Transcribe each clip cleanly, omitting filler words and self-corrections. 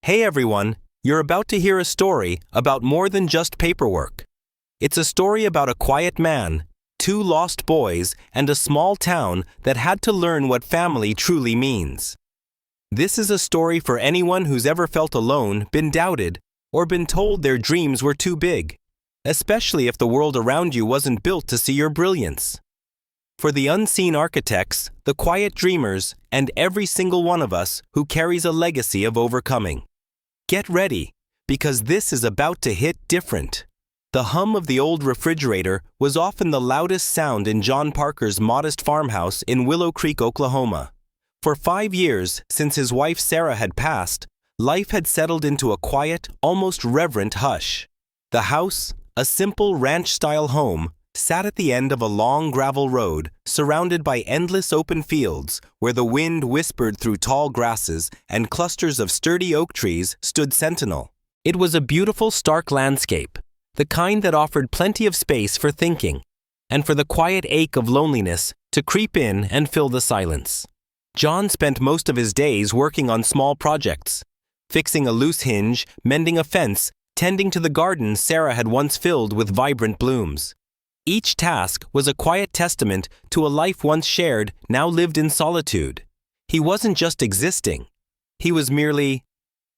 Hey everyone, you're about to hear a story about more than just paperwork. It's a story about a quiet man, two lost boys, and a small town that had to learn what family truly means. This is a story for anyone who's ever felt alone, been doubted, or been told their dreams were too big, especially if the world around you wasn't built to see your brilliance. For the unseen architects, the quiet dreamers, and every single one of us who carries a legacy of overcoming. Get ready, because this is about to hit different. The hum of the old refrigerator was often the loudest sound in John Parker's modest farmhouse in Willow Creek, Oklahoma. For 5 years since his wife Sarah had passed, life had settled into a quiet, almost reverent hush. The house, a simple ranch-style home, sat at the end of a long gravel road surrounded by endless open fields where the wind whispered through tall grasses and clusters of sturdy oak trees stood sentinel. It was a beautiful, stark landscape, the kind that offered plenty of space for thinking and for the quiet ache of loneliness to creep in and fill the silence. John spent most of his days working on small projects, fixing a loose hinge, mending a fence, tending to the garden Sarah had once filled with vibrant blooms. Each task was a quiet testament to a life once shared, now lived in solitude. He wasn't just existing. He was merely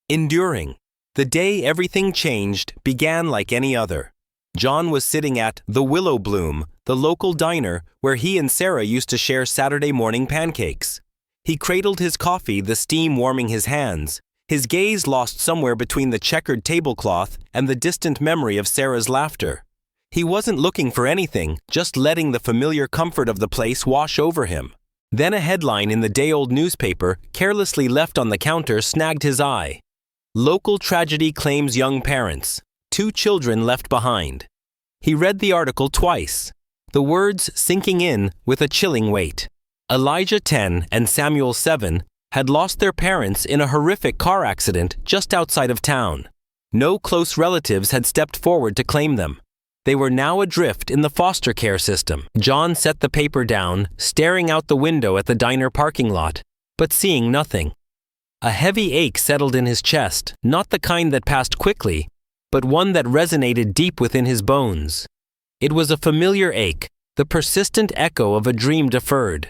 enduring. The day everything changed began like any other. John was sitting at the Willow Bloom, the local diner where he and Sarah used to share Saturday morning pancakes. He cradled his coffee, the steam warming his hands, his gaze lost somewhere between the checkered tablecloth and the distant memory of Sarah's laughter. He wasn't looking for anything, just letting the familiar comfort of the place wash over him. Then a headline in the day-old newspaper, carelessly left on the counter, snagged his eye. Local tragedy claims young parents, 2 children left behind. He read the article twice, the words sinking in with a chilling weight. Elijah, 10, and Samuel, 7, had lost their parents in a horrific car accident just outside of town. No close relatives had stepped forward to claim them. They were now adrift in the foster care system. John set the paper down, staring out the window at the diner parking lot, but seeing nothing. A heavy ache settled in his chest, not the kind that passed quickly, but one that resonated deep within his bones. It was a familiar ache, the persistent echo of a dream deferred.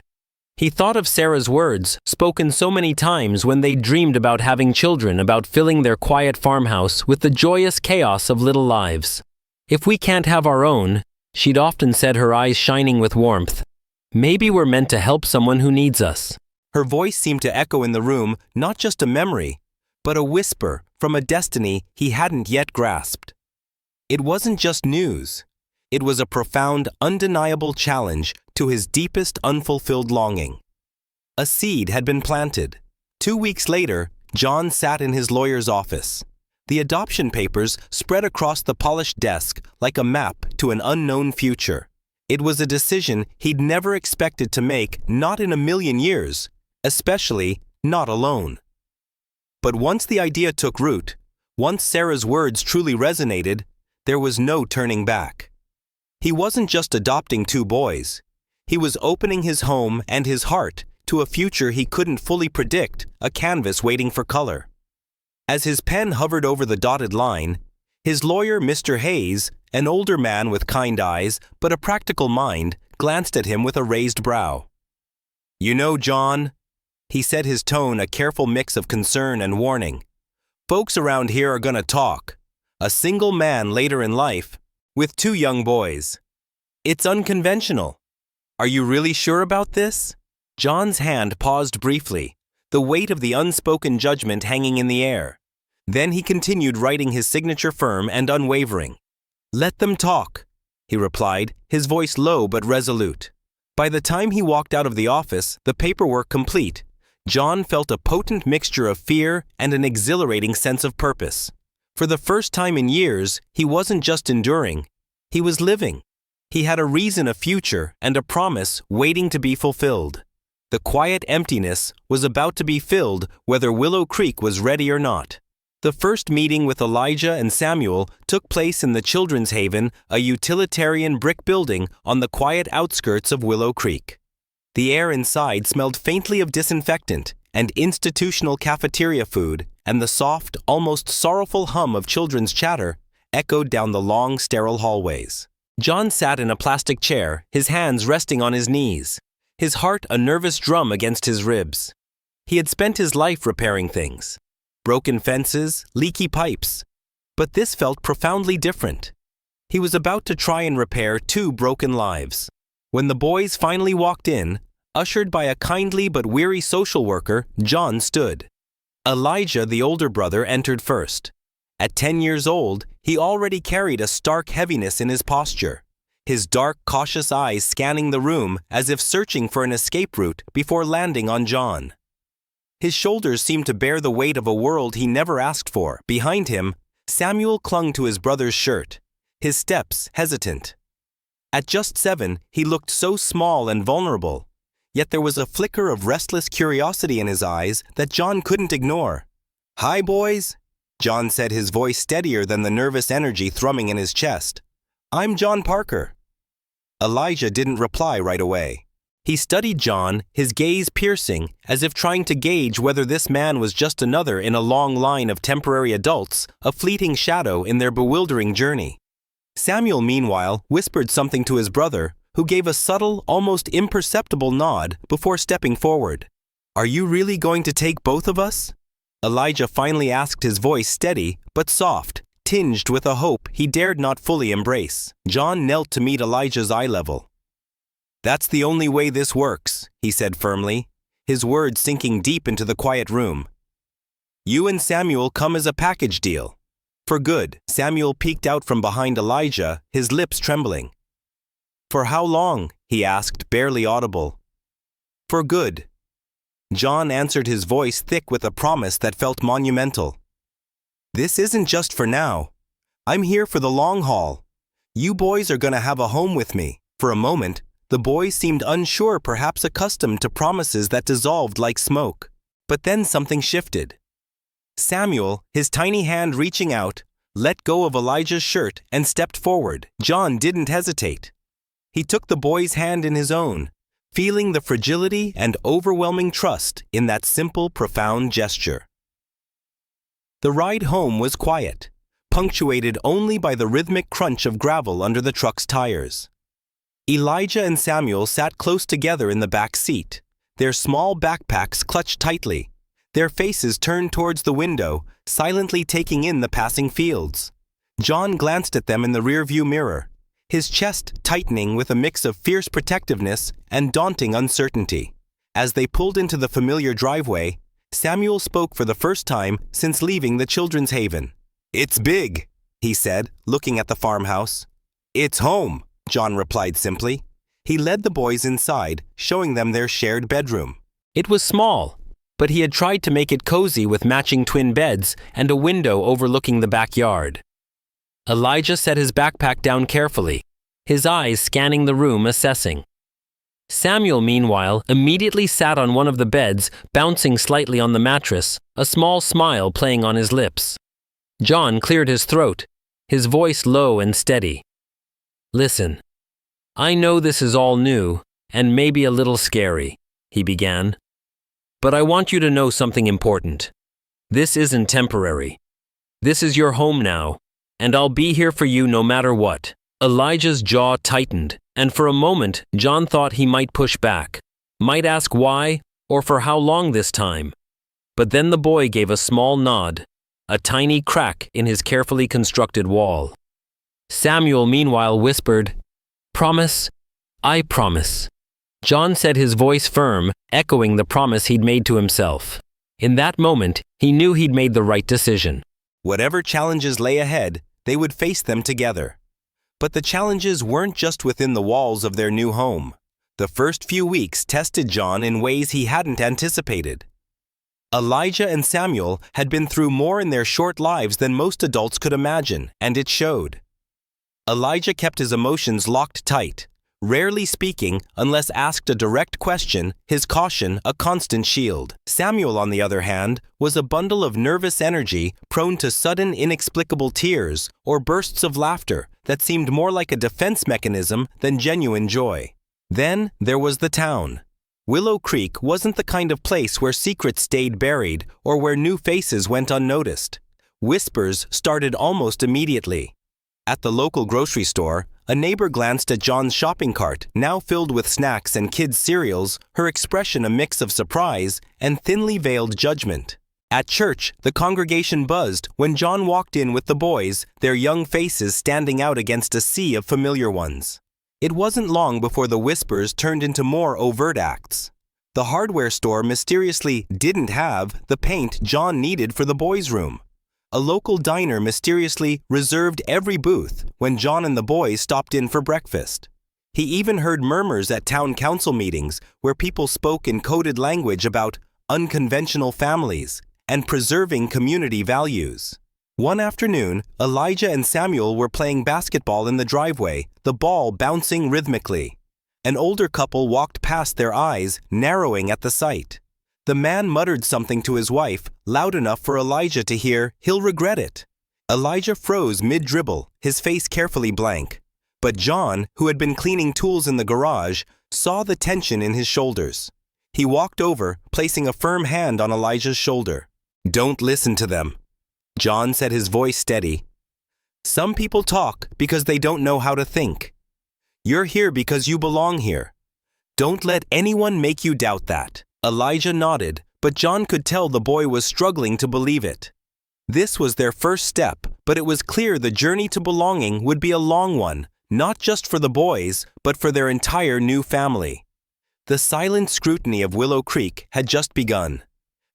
He thought of Sarah's words, spoken so many times when they dreamed about having children, about filling their quiet farmhouse with the joyous chaos of little lives. If we can't have our own, she'd often said, her eyes shining with warmth, maybe we're meant to help someone who needs us. Her voice seemed to echo in the room, not just a memory, but a whisper from a destiny he hadn't yet grasped. It wasn't just news. It was a profound, undeniable challenge to his deepest unfulfilled longing. A seed had been planted. 2 weeks later, John sat in his lawyer's office. The adoption papers spread across the polished desk like a map to an unknown future. It was a decision he'd never expected to make, not in a million years, especially not alone. But once the idea took root, once Sarah's words truly resonated, there was no turning back. He wasn't just adopting 2 boys. He was opening his home and his heart to a future he couldn't fully predict, a canvas waiting for color. As his pen hovered over the dotted line, his lawyer, Mr. Hayes, an older man with kind eyes but a practical mind, glanced at him with a raised brow. "You know, John," he said, his tone a careful mix of concern and warning, "folks around here are gonna talk. A single man later in life, with 2 young boys. It's unconventional. Are you really sure about this?" John's hand paused briefly, the weight of the unspoken judgment hanging in the air. Then he continued, writing his signature firm and unwavering. "Let them talk," he replied, his voice low but resolute. By the time he walked out of the office, the paperwork complete, John felt a potent mixture of fear and an exhilarating sense of purpose. For the first time in years, he wasn't just enduring, he was living. He had a reason, a future, and a promise waiting to be fulfilled. The quiet emptiness was about to be filled whether Willow Creek was ready or not. The first meeting with Elijah and Samuel took place in the Children's Haven, a utilitarian brick building on the quiet outskirts of Willow Creek. The air inside smelled faintly of disinfectant, and institutional cafeteria food, and the soft, almost sorrowful hum of children's chatter echoed down the long, sterile hallways. John sat in a plastic chair, his hands resting on his knees, his heart a nervous drum against his ribs. He had spent his life repairing things. Broken fences, leaky pipes. But this felt profoundly different. He was about to try and repair 2 broken lives. When the boys finally walked in, ushered by a kindly but weary social worker, John stood. Elijah, the older brother, entered first. At 10 years old, he already carried a stark heaviness in his posture, his dark, cautious eyes scanning the room as if searching for an escape route before landing on John. His shoulders seemed to bear the weight of a world he never asked for. Behind him, Samuel clung to his brother's shirt, his steps hesitant. At just 7, he looked so small and vulnerable, yet there was a flicker of restless curiosity in his eyes that John couldn't ignore. "Hi, boys," John said, his voice steadier than the nervous energy thrumming in his chest. "I'm John Parker." Elijah didn't reply right away. He studied John, his gaze piercing, as if trying to gauge whether this man was just another in a long line of temporary adults, a fleeting shadow in their bewildering journey. Samuel, meanwhile, whispered something to his brother, who gave a subtle, almost imperceptible nod before stepping forward. "Are you really going to take both of us?" Elijah finally asked, his voice steady but soft, tinged with a hope he dared not fully embrace. John knelt to meet Elijah's eye level. "That's the only way this works," he said firmly, his words sinking deep into the quiet room. "You and Samuel come as a package deal. For good." Samuel peeked out from behind Elijah, his lips trembling. "For how long?" he asked, barely audible. "For good." John answered, his voice thick with a promise that felt monumental. "This isn't just for now. I'm here for the long haul. You boys are going to have a home with me." For a moment, the boys seemed unsure, perhaps accustomed to promises that dissolved like smoke. But then something shifted. Samuel, his tiny hand reaching out, let go of Elijah's shirt and stepped forward. John didn't hesitate. He took the boy's hand in his own, feeling the fragility and overwhelming trust in that simple, profound gesture. The ride home was quiet, punctuated only by the rhythmic crunch of gravel under the truck's tires. Elijah and Samuel sat close together in the back seat, their small backpacks clutched tightly, their faces turned towards the window, silently taking in the passing fields. John glanced at them in the rearview mirror, his chest tightening with a mix of fierce protectiveness and daunting uncertainty. As they pulled into the familiar driveway, Samuel spoke for the first time since leaving the children's haven. "It's big," he said, looking at the farmhouse. "It's home," John replied simply. He led the boys inside, showing them their shared bedroom. It was small, but he had tried to make it cozy with matching twin beds and a window overlooking the backyard. Elijah set his backpack down carefully, his eyes scanning the room, assessing. Samuel, meanwhile, immediately sat on one of the beds, bouncing slightly on the mattress, a small smile playing on his lips. John cleared his throat, his voice low and steady. "Listen, I know this is all new, and maybe a little scary," he began. "But I want you to know something important. This isn't temporary. This is your home now, and I'll be here for you no matter what." Elijah's jaw tightened, and for a moment, John thought he might push back, might ask why, or for how long this time. But then the boy gave a small nod, a tiny crack in his carefully constructed wall. Samuel, meanwhile, whispered, "Promise? I promise." John said, his voice firm, echoing the promise he'd made to himself. In that moment, he knew he'd made the right decision. Whatever challenges lay ahead, they would face them together. But the challenges weren't just within the walls of their new home. The first few weeks tested John in ways he hadn't anticipated. Elijah and Samuel had been through more in their short lives than most adults could imagine, and it showed. Elijah kept his emotions locked tight, rarely speaking unless asked a direct question, his caution a constant shield. Samuel, on the other hand, was a bundle of nervous energy prone to sudden, inexplicable tears or bursts of laughter that seemed more like a defense mechanism than genuine joy. Then there was the town. Willow Creek wasn't the kind of place where secrets stayed buried or where new faces went unnoticed. Whispers started almost immediately. At the local grocery store, a neighbor glanced at John's shopping cart, now filled with snacks and kids' cereals, her expression a mix of surprise and thinly veiled judgment. At church, the congregation buzzed when John walked in with the boys, their young faces standing out against a sea of familiar ones. It wasn't long before the whispers turned into more overt acts. The hardware store mysteriously didn't have the paint John needed for the boys' room. A local diner mysteriously reserved every booth when John and the boys stopped in for breakfast. He even heard murmurs at town council meetings where people spoke in coded language about unconventional families and preserving community values. One afternoon, Elijah and Samuel were playing basketball in the driveway, the ball bouncing rhythmically. An older couple walked past, their eyes narrowing at the sight. The man muttered something to his wife, loud enough for Elijah to hear, "He'll regret it." Elijah froze mid-dribble, his face carefully blank. But John, who had been cleaning tools in the garage, saw the tension in his shoulders. He walked over, placing a firm hand on Elijah's shoulder. "Don't listen to them," John said, his voice steady. "Some people talk because they don't know how to think. You're here because you belong here. Don't let anyone make you doubt that." Elijah nodded, but John could tell the boy was struggling to believe it. This was their first step, but it was clear the journey to belonging would be a long one, not just for the boys, but for their entire new family. The silent scrutiny of Willow Creek had just begun.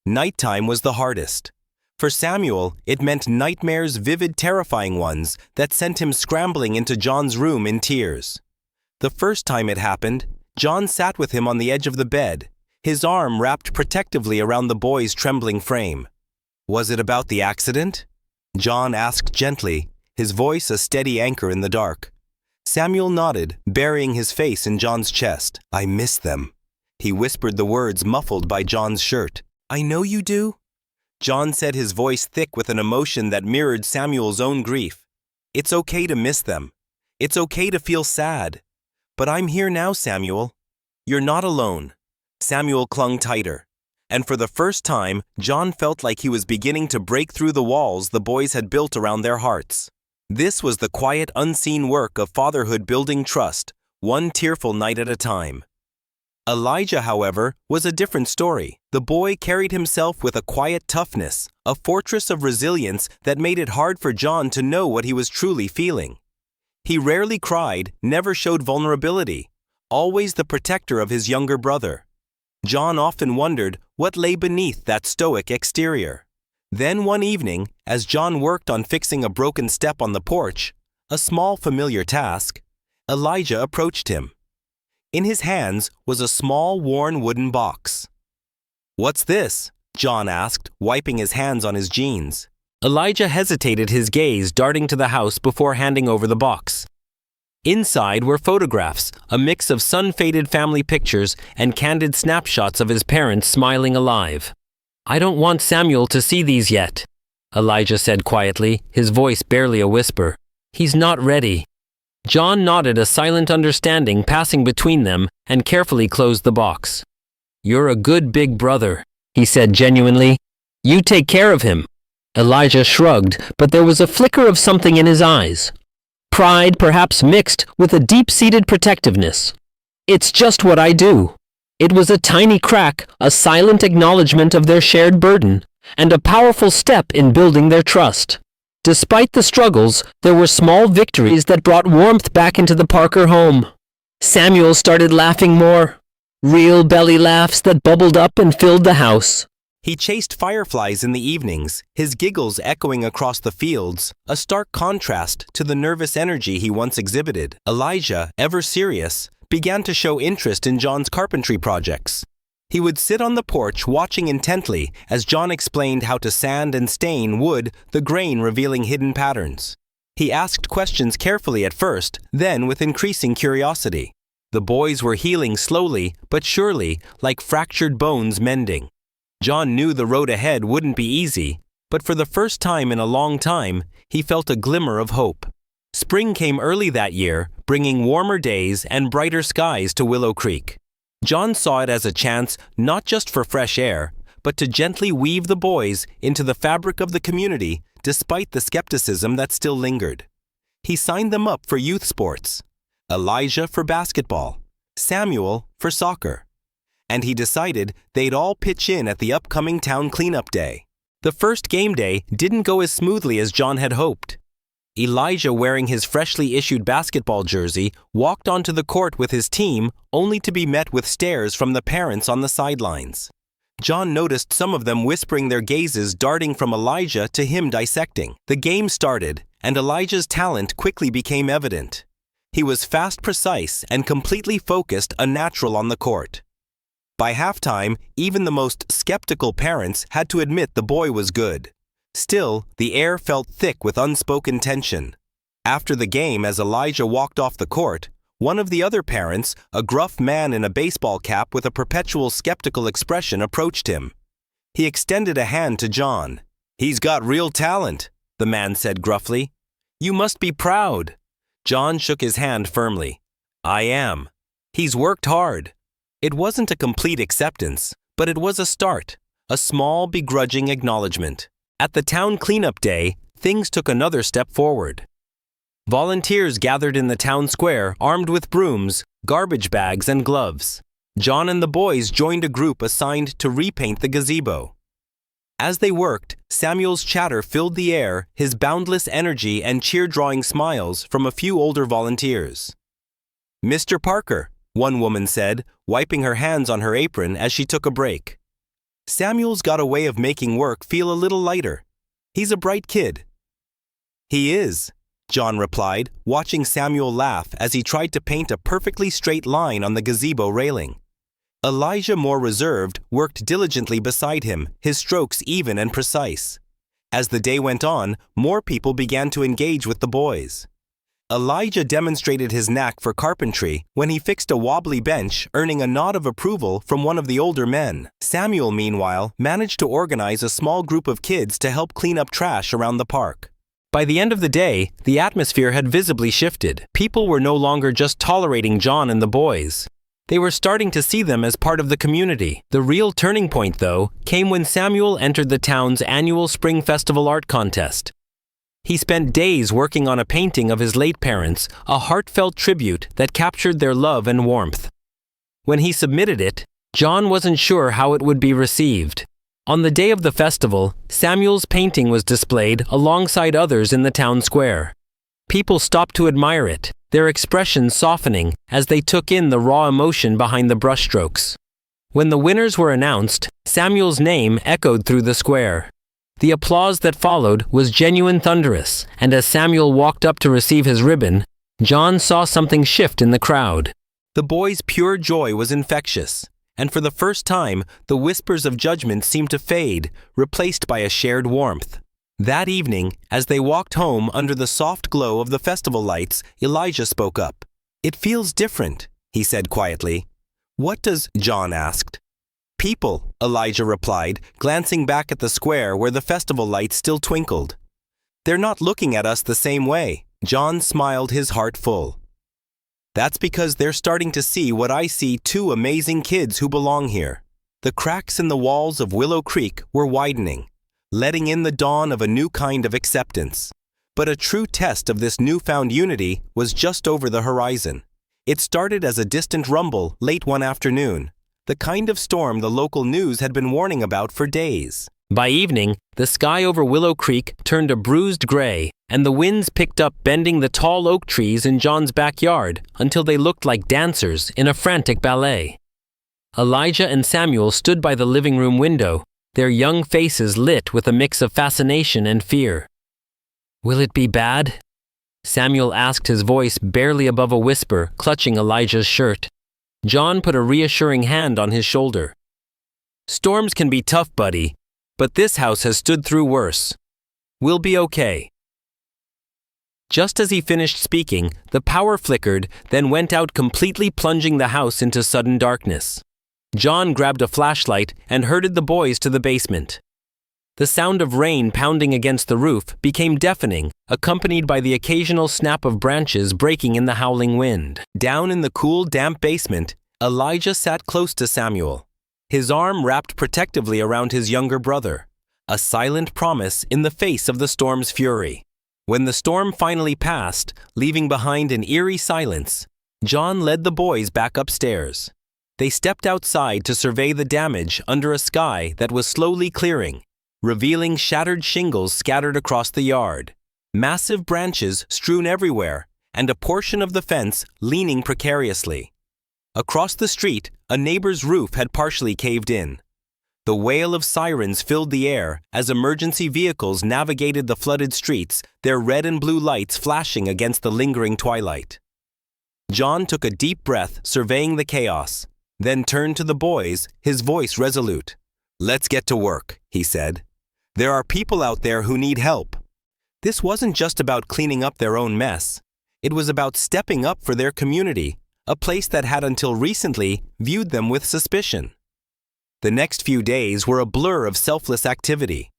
Nighttime was the hardest. For Samuel, it meant nightmares, vivid, terrifying ones, that sent him scrambling into John's room in tears. The first time it happened, John sat with him on the edge of the bed, his arm wrapped protectively around the boy's trembling frame. "Was it about the accident?" John asked gently, his voice a steady anchor in the dark. Samuel nodded, burying his face in John's chest. "I miss them." He whispered the words muffled by John's shirt. "I know you do," John said, his voice thick with an emotion that mirrored Samuel's own grief. "It's okay to miss them. It's okay to feel sad. But I'm here now, Samuel. You're not alone." Samuel clung tighter. And for the first time, John felt like he was beginning to break through the walls the boys had built around their hearts. This was the quiet, unseen work of fatherhood, building trust, one tearful night at a time. Elijah, however, was a different story. The boy carried himself with a quiet toughness, a fortress of resilience that made it hard for John to know what he was truly feeling. He rarely cried, never showed vulnerability, always the protector of his younger brother. John often wondered what lay beneath that stoic exterior. Then one evening, as John worked on fixing a broken step on the porch, a small familiar task, Elijah approached him. In his hands was a small, worn wooden box. "What's this?" John asked, wiping his hands on his jeans. Elijah hesitated, his gaze darting to the house before handing over the box. Inside were photographs, a mix of sun-faded family pictures and candid snapshots of his parents smiling alive. "I don't want Samuel to see these yet," Elijah said quietly, his voice barely a whisper. "He's not ready." John nodded, a silent understanding passing between them, and carefully closed the box. "You're a good big brother," he said genuinely. "You take care of him." Elijah shrugged, but there was a flicker of something in his eyes. Pride, perhaps mixed with a deep-seated protectiveness. "It's just what I do." It was a tiny crack, a silent acknowledgement of their shared burden, and a powerful step in building their trust. Despite the struggles, there were small victories that brought warmth back into the Parker home. Samuel started laughing more, real belly laughs that bubbled up and filled the house. He chased fireflies in the evenings, his giggles echoing across the fields, a stark contrast to the nervous energy he once exhibited. Elijah, ever serious, began to show interest in John's carpentry projects. He would sit on the porch watching intently as John explained how to sand and stain wood, the grain revealing hidden patterns. He asked questions carefully at first, then with increasing curiosity. The boys were healing slowly but surely, like fractured bones mending. John knew the road ahead wouldn't be easy, but for the first time in a long time, he felt a glimmer of hope. Spring came early that year, bringing warmer days and brighter skies to Willow Creek. John saw it as a chance not just for fresh air, but to gently weave the boys into the fabric of the community despite the skepticism that still lingered. He signed them up for youth sports, Elijah for basketball, Samuel for soccer. And he decided they'd all pitch in at the upcoming town cleanup day. The first game day didn't go as smoothly as John had hoped. Elijah, wearing his freshly issued basketball jersey, walked onto the court with his team only to be met with stares from the parents on the sidelines. John noticed some of them whispering, their gazes darting from Elijah to him dissecting. The game started, and Elijah's talent quickly became evident. He was fast, precise, and completely focused, a natural on the court. By halftime, even the most skeptical parents had to admit the boy was good. Still, the air felt thick with unspoken tension. After the game, as Elijah walked off the court, one of the other parents, a gruff man in a baseball cap with a perpetual skeptical expression, approached him. He extended a hand to John. "He's got real talent," the man said gruffly. "You must be proud." John shook his hand firmly. "I am. He's worked hard." It wasn't a complete acceptance, but it was a start, a small, begrudging acknowledgement. At the town cleanup day, things took another step forward. Volunteers gathered in the town square, armed with brooms, garbage bags, and gloves. John and the boys joined a group assigned to repaint the gazebo. As they worked, Samuel's chatter filled the air, his boundless energy and cheer-drawing smiles from a few older volunteers. "Mr. Parker," one woman said, wiping her hands on her apron as she took a break. "Samuel's got a way of making work feel a little lighter. He's a bright kid." "He is," John replied, watching Samuel laugh as he tried to paint a perfectly straight line on the gazebo railing. Elijah, more reserved, worked diligently beside him, his strokes even and precise. As the day went on, more people began to engage with the boys. Elijah demonstrated his knack for carpentry when he fixed a wobbly bench, earning a nod of approval from one of the older men. Samuel, meanwhile, managed to organize a small group of kids to help clean up trash around the park. By the end of the day, the atmosphere had visibly shifted. People were no longer just tolerating John and the boys. They were starting to see them as part of the community. The real turning point, though, came when Samuel entered the town's annual Spring Festival art contest. He spent days working on a painting of his late parents, a heartfelt tribute that captured their love and warmth. When he submitted it, John wasn't sure how it would be received. On the day of the festival, Samuel's painting was displayed alongside others in the town square. People stopped to admire it, their expressions softening as they took in the raw emotion behind the brushstrokes. When the winners were announced, Samuel's name echoed through the square. The applause that followed was genuine, thunderous, and as Samuel walked up to receive his ribbon, John saw something shift in the crowd. The boys' pure joy was infectious, and for the first time, the whispers of judgment seemed to fade, replaced by a shared warmth. That evening, as they walked home under the soft glow of the festival lights, Elijah spoke up. "It feels different," he said quietly. "What does?" John asked. "People," Elijah replied, glancing back at the square where the festival lights still twinkled. "They're not looking at us the same way." John smiled, his heart full. "That's because they're starting to see what I see, two amazing kids who belong here." The cracks in the walls of Willow Creek were widening, letting in the dawn of a new kind of acceptance. But a true test of this newfound unity was just over the horizon. It started as a distant rumble late one afternoon, the kind of storm the local news had been warning about for days. By evening, the sky over Willow Creek turned a bruised gray, and the winds picked up, bending the tall oak trees in John's backyard until they looked like dancers in a frantic ballet. Elijah and Samuel stood by the living room window, their young faces lit with a mix of fascination and fear. "Will it be bad?" Samuel asked, his voice barely above a whisper, clutching Elijah's shirt. John put a reassuring hand on his shoulder. "Storms can be tough, buddy, but this house has stood through worse. We'll be okay." Just as he finished speaking, the power flickered, then went out completely, plunging the house into sudden darkness. John grabbed a flashlight and herded the boys to the basement. The sound of rain pounding against the roof became deafening, accompanied by the occasional snap of branches breaking in the howling wind. Down in the cool, damp basement, Elijah sat close to Samuel, his arm wrapped protectively around his younger brother, a silent promise in the face of the storm's fury. When the storm finally passed, leaving behind an eerie silence, John led the boys back upstairs. They stepped outside to survey the damage under a sky that was slowly clearing, revealing shattered shingles scattered across the yard, massive branches strewn everywhere, and a portion of the fence leaning precariously. Across the street, a neighbor's roof had partially caved in. The wail of sirens filled the air as emergency vehicles navigated the flooded streets, their red and blue lights flashing against the lingering twilight. John took a deep breath, surveying the chaos, then turned to the boys, his voice resolute. "Let's get to work," he said. "There are people out there who need help." This wasn't just about cleaning up their own mess. It was about stepping up for their community, a place that had until recently viewed them with suspicion. The next few days were a blur of selfless activity.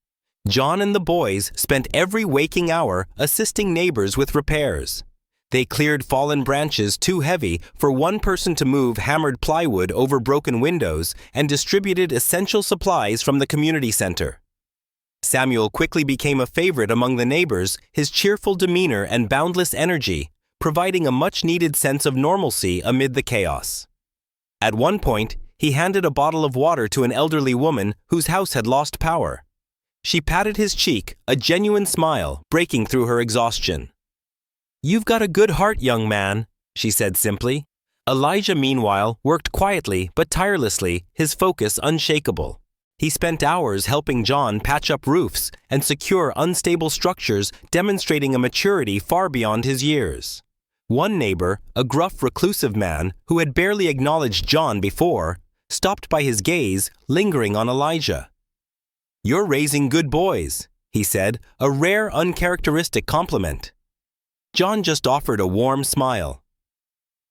John and the boys spent every waking hour assisting neighbors with repairs. They cleared fallen branches too heavy for one person to move, hammered plywood over broken windows, and distributed essential supplies from the community center. Samuel quickly became a favorite among the neighbors, his cheerful demeanor and boundless energy providing a much-needed sense of normalcy amid the chaos. At one point, he handed a bottle of water to an elderly woman whose house had lost power. She patted his cheek, a genuine smile breaking through her exhaustion. "You've got a good heart, young man," she said simply. Elijah, meanwhile, worked quietly but tirelessly, his focus unshakable. He spent hours helping John patch up roofs and secure unstable structures, demonstrating a maturity far beyond his years. One neighbor, a gruff, reclusive man who had barely acknowledged John before, stopped by his gaze, lingering on Elijah. "You're raising good boys," he said, a rare, uncharacteristic compliment. John just offered a warm smile.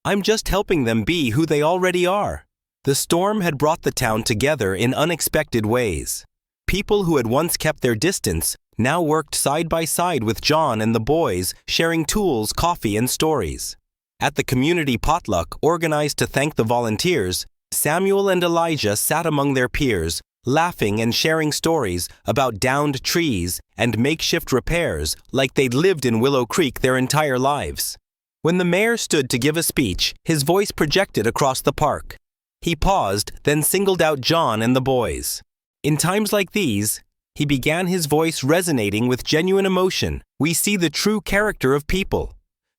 "I'm just helping them be who they already are." The storm had brought the town together in unexpected ways. People who had once kept their distance now worked side by side with John and the boys, sharing tools, coffee, and stories. At the community potluck organized to thank the volunteers, Samuel and Elijah sat among their peers, laughing and sharing stories about downed trees and makeshift repairs like they'd lived in Willow Creek their entire lives. When the mayor stood to give a speech, his voice projected across the park. He paused, then singled out John and the boys. "In times like these," he began, his voice resonating with genuine emotion, "we see the true character of people.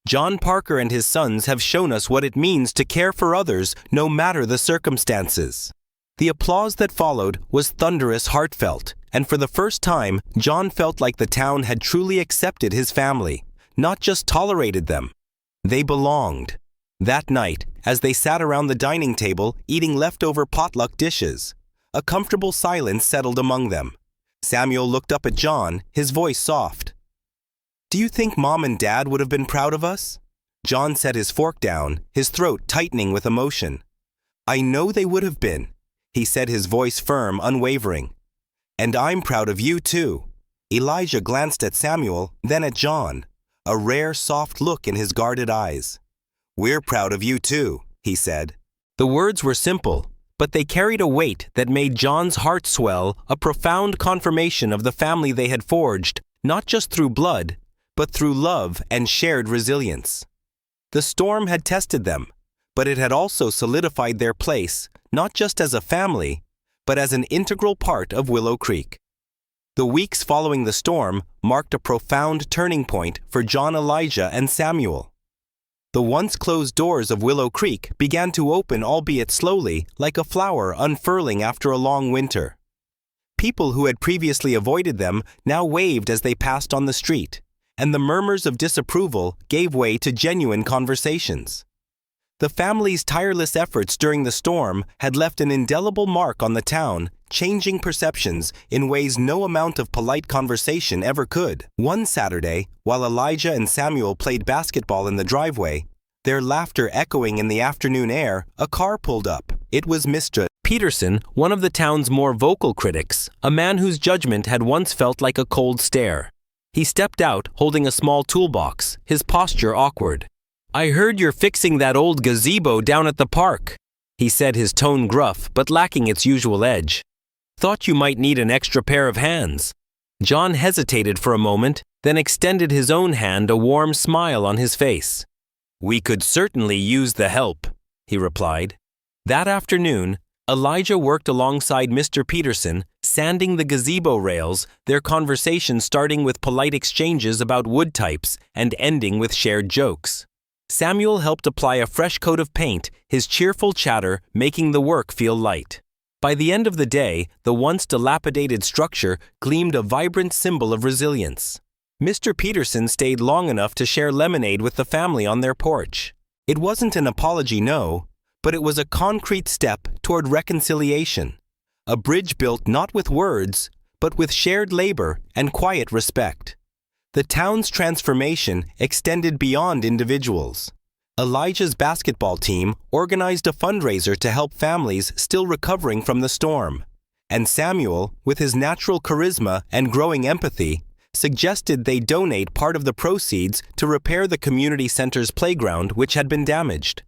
John Parker and his sons have shown us what it means to care for others no matter the circumstances." The applause that followed was thunderous, heartfelt, and for the first time, John felt like the town had truly accepted his family, not just tolerated them. They belonged. That night, as they sat around the dining table eating leftover potluck dishes, a comfortable silence settled among them. Samuel looked up at John, his voice soft. "Do you think Mom and Dad would have been proud of us?" John set his fork down, his throat tightening with emotion. "I know they would have been," he said, his voice firm, unwavering. "And I'm proud of you too." Elijah glanced at Samuel, then at John, a rare, soft look in his guarded eyes. "We're proud of you too," he said. The words were simple, but they carried a weight that made John's heart swell, a profound confirmation of the family they had forged, not just through blood, but through love and shared resilience. The storm had tested them, but it had also solidified their place, not just as a family, but as an integral part of Willow Creek. The weeks following the storm marked a profound turning point for John, Elijah, and Samuel. The once closed doors of Willow Creek began to open, albeit slowly, like a flower unfurling after a long winter. People who had previously avoided them now waved as they passed on the street, and the murmurs of disapproval gave way to genuine conversations. The family's tireless efforts during the storm had left an indelible mark on the town, changing perceptions in ways no amount of polite conversation ever could. One Saturday, while Elijah and Samuel played basketball in the driveway, their laughter echoing in the afternoon air, a car pulled up. It was Mr. Peterson, one of the town's more vocal critics, a man whose judgment had once felt like a cold stare. He stepped out, holding a small toolbox, his posture awkward. "I heard you're fixing that old gazebo down at the park." he said, his tone gruff but lacking its usual edge. "Thought you might need an extra pair of hands." John hesitated for a moment, then extended his own hand, a warm smile on his face. "We could certainly use the help," he replied. That afternoon, Elijah worked alongside Mr. Peterson, sanding the gazebo rails, their conversation starting with polite exchanges about wood types and ending with shared jokes. Samuel helped apply a fresh coat of paint, his cheerful chatter making the work feel light. By the end of the day, the once dilapidated structure gleamed a vibrant symbol of resilience. Mr. Peterson stayed long enough to share lemonade with the family on their porch. It wasn't an apology, no, but it was a concrete step toward reconciliation. A bridge built not with words, but with shared labor and quiet respect. The town's transformation extended beyond individuals. Elijah's basketball team organized a fundraiser to help families still recovering from the storm. And Samuel, with his natural charisma and growing empathy, suggested they donate part of the proceeds to repair the community center's playground, which had been damaged.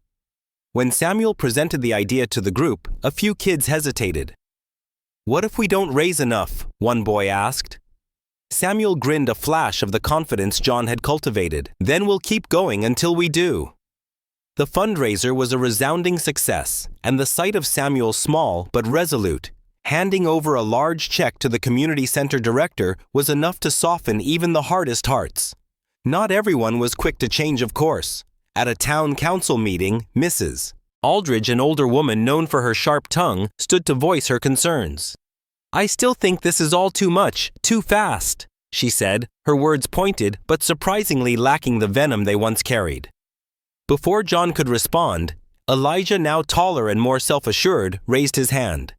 When Samuel presented the idea to the group, a few kids hesitated. "What if we don't raise enough?" one boy asked. Samuel grinned, a flash of the confidence John had cultivated. "Then we'll keep going until we do." The fundraiser was a resounding success, and the sight of Samuel, small but resolute, handing over a large check to the community center director was enough to soften even the hardest hearts. Not everyone was quick to change, of course. At a town council meeting, Mrs. Aldridge, an older woman known for her sharp tongue, stood to voice her concerns. "I still think this is all too much, too fast," she said, her words pointed but surprisingly lacking the venom they once carried. Before John could respond, Elijah, now taller and more self-assured, raised his hand.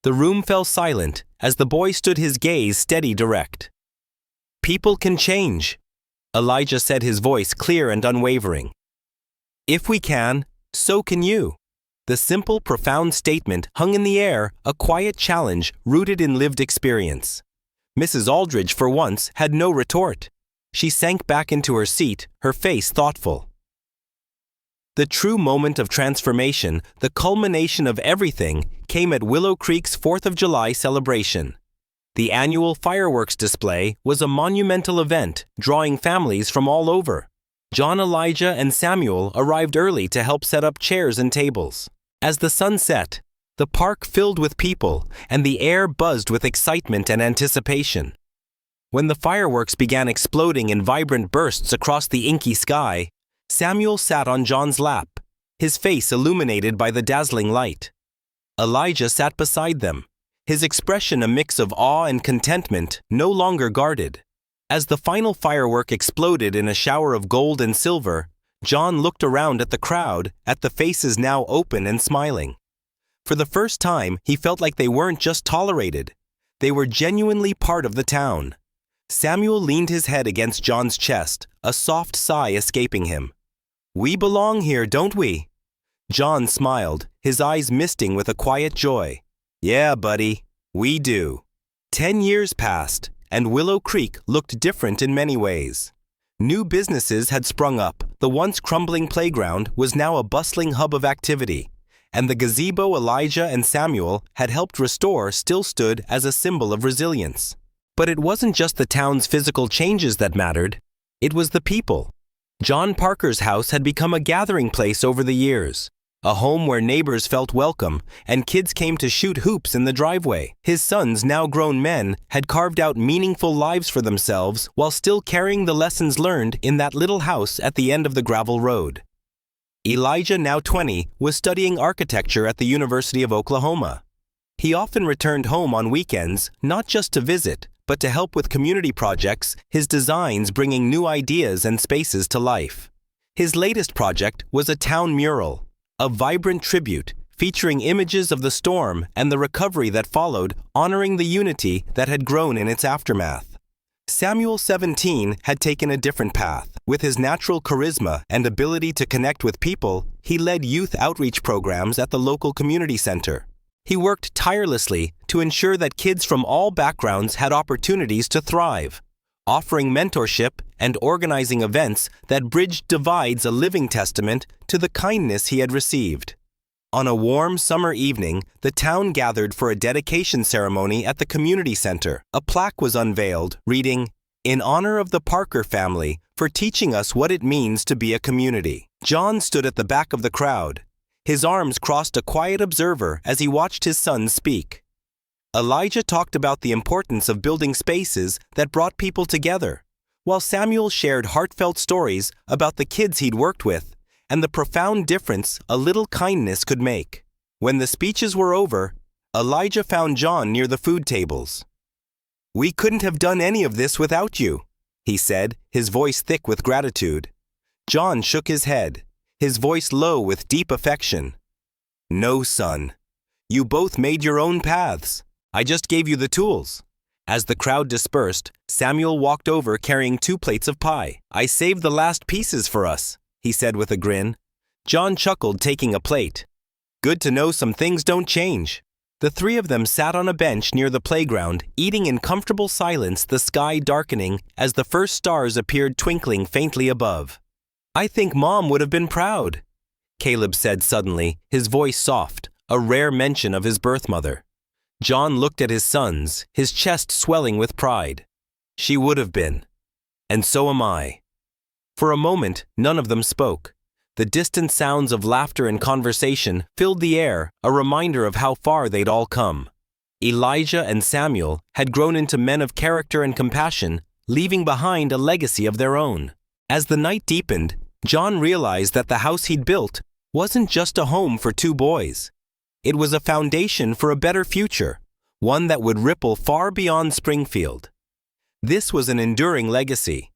The room fell silent as the boy stood, his gaze steady, direct. "People can change," Elijah said, his voice clear and unwavering. "If we can, so can you." The simple, profound statement hung in the air, a quiet challenge rooted in lived experience. Mrs. Aldridge, for once, had no retort. She sank back into her seat, her face thoughtful. The true moment of transformation, the culmination of everything, came at Willow Creek's 4th of July celebration. The annual fireworks display was a monumental event, drawing families from all over. John, Elijah, and Samuel arrived early to help set up chairs and tables. As the sun set, the park filled with people, and the air buzzed with excitement and anticipation. When the fireworks began exploding in vibrant bursts across the inky sky, Samuel sat on John's lap, his face illuminated by the dazzling light. Elijah sat beside them, his expression a mix of awe and contentment, no longer guarded. As the final firework exploded in a shower of gold and silver, John looked around at the crowd, at the faces now open and smiling. For the first time, he felt like they weren't just tolerated. They were genuinely part of the town. Samuel leaned his head against John's chest, a soft sigh escaping him. "We belong here, don't we?" John smiled, his eyes misting with a quiet joy. "Yeah, buddy, we do." 10 years passed, and Willow Creek looked different in many ways. New businesses had sprung up, the once crumbling playground was now a bustling hub of activity, and the gazebo Elijah and Samuel had helped restore still stood as a symbol of resilience. But it wasn't just the town's physical changes that mattered, it was the people. John Parker's house had become a gathering place over the years, a home where neighbors felt welcome and kids came to shoot hoops in the driveway. His sons, now grown men, had carved out meaningful lives for themselves while still carrying the lessons learned in that little house at the end of the gravel road. Elijah, now 20, was studying architecture at the University of Oklahoma. He often returned home on weekends, not just to visit, but to help with community projects, his designs bringing new ideas and spaces to life. His latest project was a town mural, a vibrant tribute featuring images of the storm and the recovery that followed, honoring the unity that had grown in its aftermath. Samuel, 17, had taken a different path. With his natural charisma and ability to connect with people, he led youth outreach programs at the local community center. He worked tirelessly to ensure that kids from all backgrounds had opportunities to thrive, offering mentorship and organizing events that bridged divides, a living testament to the kindness he had received. On a warm summer evening, the town gathered for a dedication ceremony at the community center. A plaque was unveiled, reading, "In honor of the Parker family for teaching us what it means to be a community." John stood at the back of the crowd. His arms crossed, a quiet observer as he watched his son speak. Elijah talked about the importance of building spaces that brought people together, while Samuel shared heartfelt stories about the kids he'd worked with and the profound difference a little kindness could make. When the speeches were over, Elijah found John near the food tables. "We couldn't have done any of this without you," he said, his voice thick with gratitude. John shook his head, his voice low with deep affection. "No, son. You both made your own paths. I just gave you the tools." As the crowd dispersed, Samuel walked over carrying 2 plates of pie. "I saved the last pieces for us," he said with a grin. John chuckled, taking a plate. "Good to know some things don't change." The 3 of them sat on a bench near the playground, eating in comfortable silence, the sky darkening as the first stars appeared twinkling faintly above. "I think Mom would have been proud," Caleb said suddenly, his voice soft, a rare mention of his birth mother. John looked at his sons, his chest swelling with pride. "She would have been. And so am I." For a moment, none of them spoke. The distant sounds of laughter and conversation filled the air, a reminder of how far they'd all come. Elijah and Samuel had grown into men of character and compassion, leaving behind a legacy of their own. As the night deepened, John realized that the house he'd built wasn't just a home for 2 boys. It was a foundation for a better future, one that would ripple far beyond Springfield. This was an enduring legacy.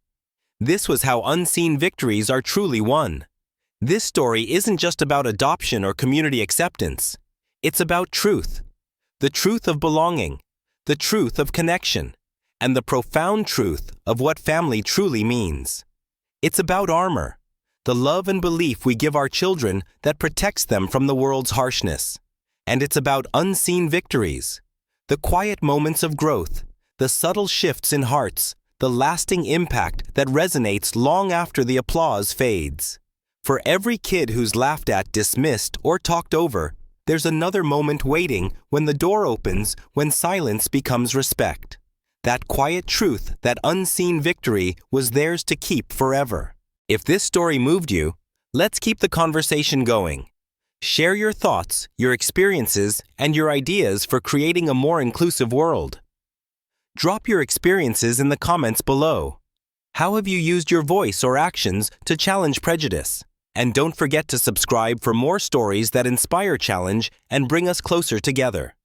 This was how unseen victories are truly won. This story isn't just about adoption or community acceptance. It's about truth. The truth of belonging, the truth of connection, and the profound truth of what family truly means. It's about armor, the love and belief we give our children that protects them from the world's harshness. And it's about unseen victories, the quiet moments of growth, the subtle shifts in hearts, the lasting impact that resonates long after the applause fades. For every kid who's laughed at, dismissed, or talked over, there's another moment waiting when the door opens, when silence becomes respect. That quiet truth, that unseen victory, was theirs to keep forever. If this story moved you, let's keep the conversation going. Share your thoughts, your experiences, and your ideas for creating a more inclusive world. Drop your experiences in the comments below. How have you used your voice or actions to challenge prejudice? And don't forget to subscribe for more stories that inspire challenge and bring us closer together.